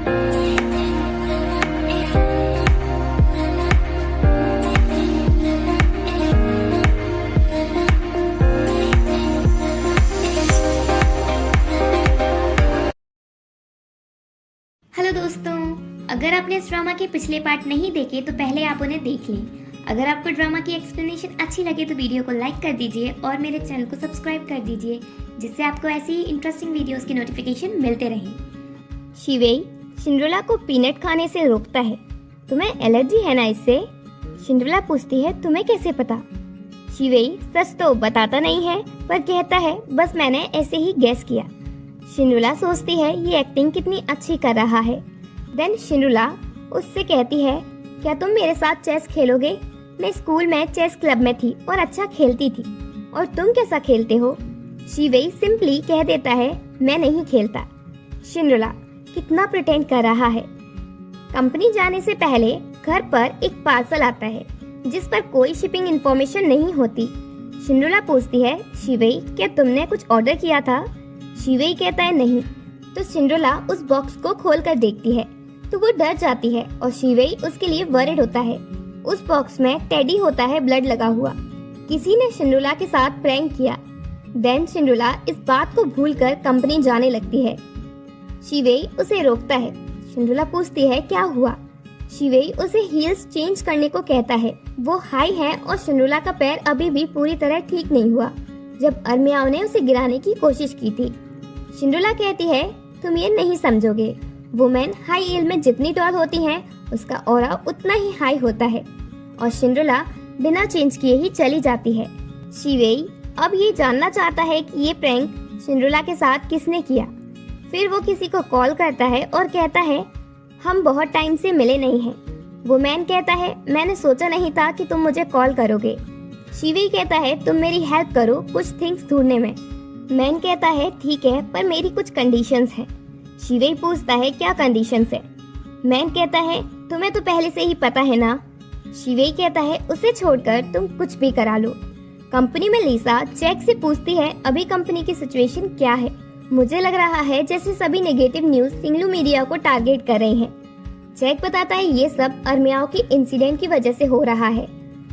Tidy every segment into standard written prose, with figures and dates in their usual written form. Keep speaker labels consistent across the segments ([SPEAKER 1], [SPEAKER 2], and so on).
[SPEAKER 1] Hello दोस्तों, अगर आपने इस ड्रामा के पिछले पार्ट नहीं देखे तो पहले आप उन्हें देख लें। अगर आपको ड्रामा की एक्सप्लेनेशन अच्छी लगे तो वीडियो को लाइक कर दीजिए और मेरे चैनल को सब्सक्राइब कर दीजिए, जिससे आपको ऐसी ही इंटरेस्टिंग वीडियोस की नोटिफिकेशन मिलते रहें। शिवेई सिंड्रेला को पीनट खाने से रोकता है। तुम्हें एलर्जी है ना इससे? सिंड्रेला पूछती है, तुम्हें कैसे पता? शिवेई सच तो बताता नहीं है, पर कहता है बस मैंने ऐसे ही गेस किया। सिंड्रेला सोचती है ये एक्टिंग कितनी अच्छी कर रहा है। देन सिंड्रेला उससे कहती है, क्या तुम मेरे साथ चेस खेलोगे? मैं स्कूल में चेस क्लब में थी और अच्छा खेलती थी, और तुम कैसा खेलते हो? शिवेई सिंपली कह देता है, मैं नहीं खेलता। सिंड्रेला कितना प्रिटेंड कर रहा है। कंपनी जाने से पहले घर पर एक पार्सल आता है जिस पर कोई शिपिंग इंफॉर्मेशन नहीं होती। सिंड्रेला पूछती है, शिवेई क्या तुमने कुछ ऑर्डर किया था? शिवेई कहता है नहीं। तो सिंड्रेला उस बॉक्स को खोल कर देखती है तो वो डर जाती है और शिवेई उसके लिए वरिड होता है। उस बॉक्स में टेडी होता है ब्लड लगा हुआ। किसी ने सिंड्रेला के साथ प्रैंक किया। देन सिंड्रेला इस बात को भूलकर कंपनी जाने लगती है। शिवेई उसे रोकता है। सिंड्रेला पूछती है क्या हुआ? शिवेई उसे हील्स चेंज करने को कहता है। वो हाई है और सिंड्रेला का पैर अभी भी पूरी तरह ठीक नहीं हुआ जब अरमियाओं ने उसे गिराने की कोशिश की थी। सिंड्रेला कहती है, तुम ये नहीं समझोगे। वुमेन हाई हील में जितनी टॉल होती हैं, उसका ऑरा उतना ही हाई होता है। और सिंड्रेला बिना चेंज किए ही चली जाती है। शिवेई अब ये जानना चाहता है कि ये प्रैंक सिंड्रेला के साथ किसने किया। फिर वो किसी को कॉल करता है और कहता है, हम बहुत टाइम से मिले नहीं हैं। वुमेन कहता है, मैंने सोचा नहीं था कि तुम मुझे कॉल करोगे। शिवेई कहता है, तुम मेरी हेल्प करो कुछ थिंग्स ढूंढने में। मैन कहता है, ठीक है, पर मेरी कुछ कंडीशंस हैं। शिवेई पूछता है, क्या कंडीशंस है? मैन कहता है, तुम्हें तो पहले से ही पता है ना। शिवेई कहता है, उसे छोड़कर तुम कुछ भी करा लो। कंपनी में लिसा जैक से पूछती है, अभी कंपनी की सिचुएशन क्या है? मुझे लग रहा है जैसे सभी नेगेटिव न्यूज सिंगलू मीडिया को टारगेट कर रहे हैं। जैक बताता है ये सब अरमियाओं की इंसिडेंट की वजह से हो रहा है,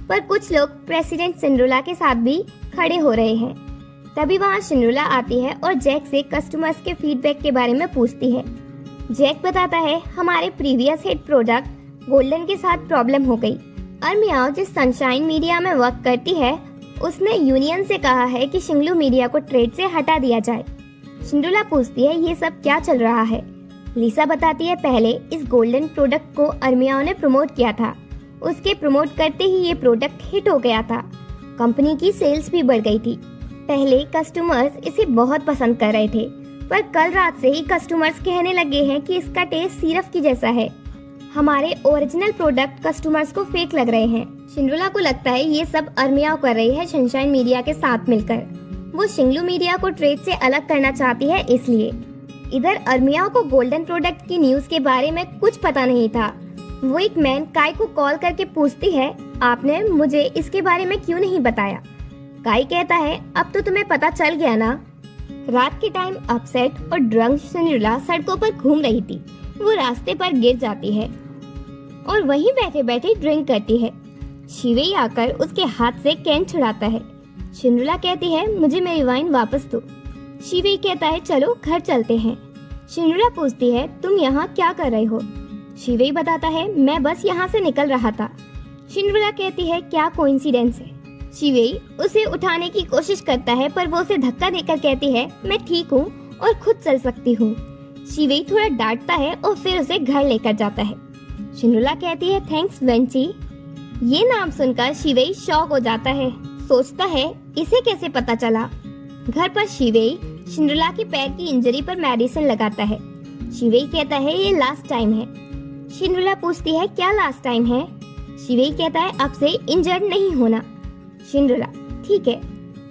[SPEAKER 1] पर कुछ लोग प्रेसिडेंट सिंड्रेला के साथ भी खड़े हो रहे हैं। तभी वहाँ सिंड्रेला आती है और जैक से कस्टमर्स के फीडबैक के बारे में पूछती है। जैक बताता है, हमारे प्रीवियस हिट प्रोडक्ट गोल्डन के साथ प्रॉब्लम हो गई। अरमियाओं जिस सनशाइन मीडिया में वर्क करती है, उसने यूनियन से कहा है कि सिंगलू मीडिया को ट्रेड से हटा दिया जाए। सिंड्रेला पूछती है, ये सब क्या चल रहा है? लिसा बताती है, पहले इस गोल्डन प्रोडक्ट को अरमियाओं ने प्रमोट किया था। उसके प्रमोट करते ही ये प्रोडक्ट हिट हो गया था। कंपनी की सेल्स भी बढ़ गई थी। पहले कस्टमर्स इसे बहुत पसंद कर रहे थे, पर कल रात से ही कस्टमर्स कहने लगे हैं कि इसका टेस्ट सिरफ की जैसा है। हमारे ओरिजिनल प्रोडक्ट कस्टमर्स को फेक लग रहे हैं। सिंड्रेला को लगता है ये सब अरमियाओं कर रही है सनशाइन मीडिया के साथ मिलकर। वो सिंगलू मीडिया को ट्रेड से अलग करना चाहती है इसलिए। इधर अरमियाओं को गोल्डन प्रोडक्ट की न्यूज के बारे में कुछ पता नहीं था। वो एक मैन काई को कॉल करके पूछती है, आपने मुझे इसके बारे में क्यों नहीं बताया? काई कहता है, अब तो तुम्हें पता चल गया ना। रात के टाइम अपसेट और ड्रंक सिंड्रेला सड़कों पर घूम रही थी। वो रास्ते पर गिर जाती है और वहीं बैठे बैठे ड्रिंक करती है। शिवेई आकर उसके हाथ से कैन छुड़ाता है। सिंड्रेला कहती है, मुझे मेरी वाइन वापस दो। शिवेई कहता है, चलो घर चलते हैं। सिंड्रेला पूछती है, तुम यहाँ क्या कर रहे हो? शिवेई बताता है, मैं बस यहाँ से निकल रहा था। सिंड्रेला कहती है, क्या कोइंसिडेंस है। शिवेई उसे उठाने की कोशिश करता है, पर वो उसे धक्का देकर कहती है, मैं ठीक हूँ और खुद चल सकती हूँ। शिवेई थोड़ा डांटता है और फिर उसे घर लेकर जाता है। सिंड्रेला कहती है, थैंक्स वेंची। ये नाम सुनकर शिवेई शॉक हो जाता है। सोचता है, इसे कैसे पता चला। घर पर शिवेई सिंड्रेला के पैर की इंजरी पर मेडिसिन लगाता है। शिवेई कहता है, ये लास्ट टाइम है। सिंड्रेला पूछती है, क्या लास्ट टाइम है? शिवेई कहता है, अब से इंजर्ड नहीं होना। सिंड्रेला, ठीक है।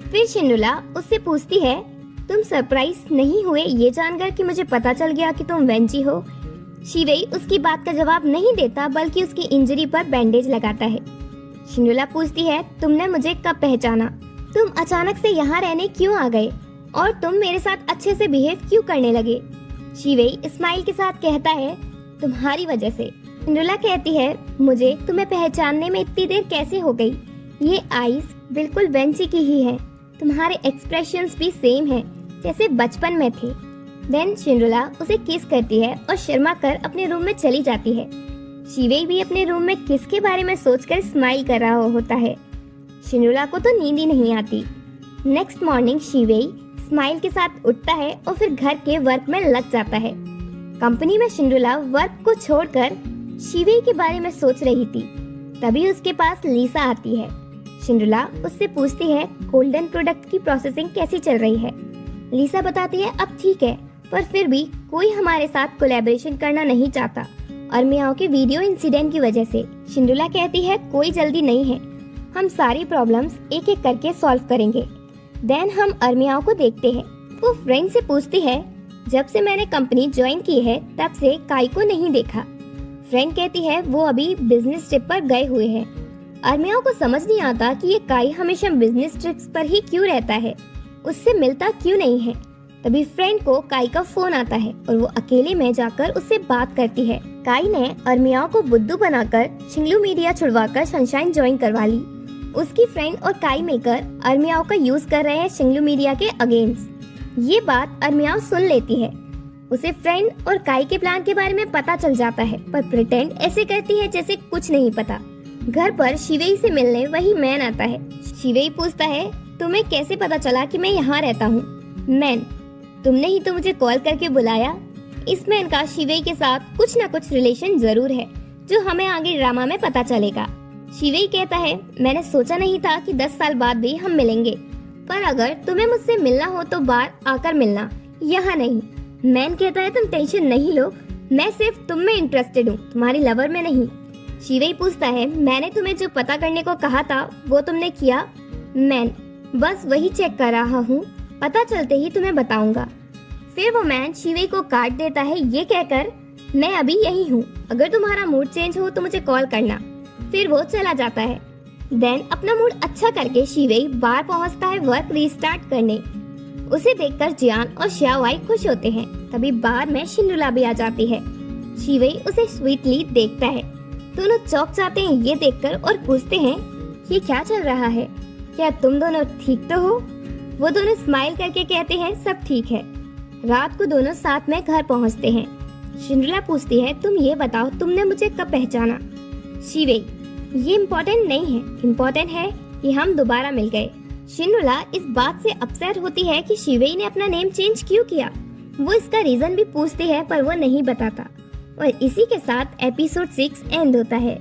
[SPEAKER 1] फिर सिंड्रेला उससे पूछती है, तुम सरप्राइज नहीं हुए ये जानकर कि मुझे पता चल गया कि तुम वेंची हो? शिवेई उसकी बात का जवाब नहीं देता, बल्कि उसकी इंजरी पर बैंडेज लगाता है। सिंड्रेला पूछती है, तुमने मुझे कब पहचाना? तुम अचानक से यहाँ रहने क्यों आ गए? और तुम मेरे साथ अच्छे से बिहेव क्यों करने लगे? शिवेई स्माइल के साथ कहता है, तुम्हारी वजह से। सिंड्रेला कहती है, मुझे तुम्हें पहचानने में इतनी देर कैसे हो गई? ये आईज बिल्कुल वेंची की ही है, तुम्हारे एक्सप्रेशंस भी सेम हैं जैसे बचपन में थे। देन सिंड्रेला उसे किस करती है और शर्मा कर अपने रूम में चली जाती है। शिवेई भी अपने रूम में किस के बारे में सोचकर स्माइल कर रहा होता है। सिंड्रेला को तो नींद ही नहीं आती। नेक्स्ट मॉर्निंग शिवेई स्माइल के साथ उठता है और फिर घर के वर्क में लग जाता है। कंपनी में सिंड्रेला वर्क को छोड़कर शिवेई के बारे में सोच रही थी। तभी उसके पास लीसा आती है। सिंड्रेला उससे पूछती है गोल्डन प्रोडक्ट की प्रोसेसिंग कैसी चल रही है। लीसा बताती है अब ठीक है, पर फिर भी कोई हमारे साथ कोलैबोरेशन करना नहीं चाहता और मियाओ के वीडियो इंसिडेंट की वजह से। सिंड्रेला कहती है कोई जल्दी नहीं है, हम सारी प्रॉब्लम्स एक एक करके सॉल्व करेंगे। देन हम अर्मियाओ को देखते हैं। वो फ्रेंड से पूछती है, जब से मैंने कंपनी ज्वाइन की है तब से काई को नहीं देखा। फ्रेंड कहती है वो अभी बिजनेस ट्रिप पर गए हुए हैं। अर्मियाओ को समझ नहीं आता कि ये काई हमेशा बिजनेस ट्रिप्स पर ही क्यों रहता है, उससे मिलता क्यों नहीं है। तभी फ्रेंड को काई का फोन आता है और वो अकेले में जाकर उससे बात करती है। काई ने अर्मियाओ को बुद्धू बनाकर शिंगलू मीडिया छुड़वाकर सनशाइन ज्वाइन करवा ली। उसकी फ्रेंड और काई मिलकर अर्मियाओ का यूज कर रहे हैं शिंगलू मीडिया के अगेंस्ट। ये बात अर्मियाओ सुन लेती है। उसे फ्रेंड और काई के प्लान के बारे में पता चल जाता है, पर प्रिटेंड ऐसे करती है जैसे कुछ नहीं पता। घर पर शिवेई से मिलने वही मैन आता है। शिवेई पूछता है, तुम्हें कैसे पता चला कि मैं यहाँ रहता हूँ? मैन, तुमने ही तो मुझे कॉल करके बुलाया। इस मैन का शिवेई के साथ कुछ न कुछ रिलेशन जरूर है, जो हमें आगे ड्रामा में पता चलेगा। शिवेई कहता है, मैंने सोचा नहीं था कि 10 साल बाद भी हम मिलेंगे, पर अगर तुम्हें मुझसे मिलना हो तो बाहर आकर मिलना, यहाँ नहीं। मैन कहता है, तुम टेंशन नहीं लो, मैं सिर्फ तुम में इंटरेस्टेड हूँ, तुम्हारी लवर में नहीं। शिवेई पूछता है, मैंने तुम्हें जो पता करने को कहा था वो तुमने किया? मैन, बस वही चेक कर रहा हूँ, पता चलते ही तुम्हें बताऊंगा। फिर वो मैन शिवेई को काट देता है, ये कहकर, मैं अभी यही हूँ, अगर तुम्हारा मूड चेंज हो तो मुझे कॉल करना। फिर वो चला जाता है। देन अपना मूड अच्छा करके शिवेई बाहर पहुँचता है वर्क रिस्टार्ट करने। उसे देखकर जियान और श्याओआई खुश होते हैं। तभी बाहर में सिंड्रेला भी आ जाती है। शिवेई उसे स्वीटली देखता है। दोनों चौंक जाते हैं ये देखकर और पूछते हैं, ये क्या चल रहा है? क्या तुम दोनों ठीक तो हो? वो दोनों स्माइल करके कहते हैं, सब ठीक है। रात को दोनों साथ में घर पहुंचते हैं। सिंड्रेला पूछती है, तुम ये बताओ तुमने मुझे कब पहचाना? शिवेई, ये इम्पोर्टेंट नहीं है, इम्पोर्टेंट है कि हम दोबारा मिल गए। सिंड्रेला इस बात से अपसेट होती है कि शिवेई ने अपना नेम चेंज क्यों किया। वो इसका रीजन भी पूछती है पर वो नहीं बताता। और इसी के साथ एपिसोड 6 एंड होता है।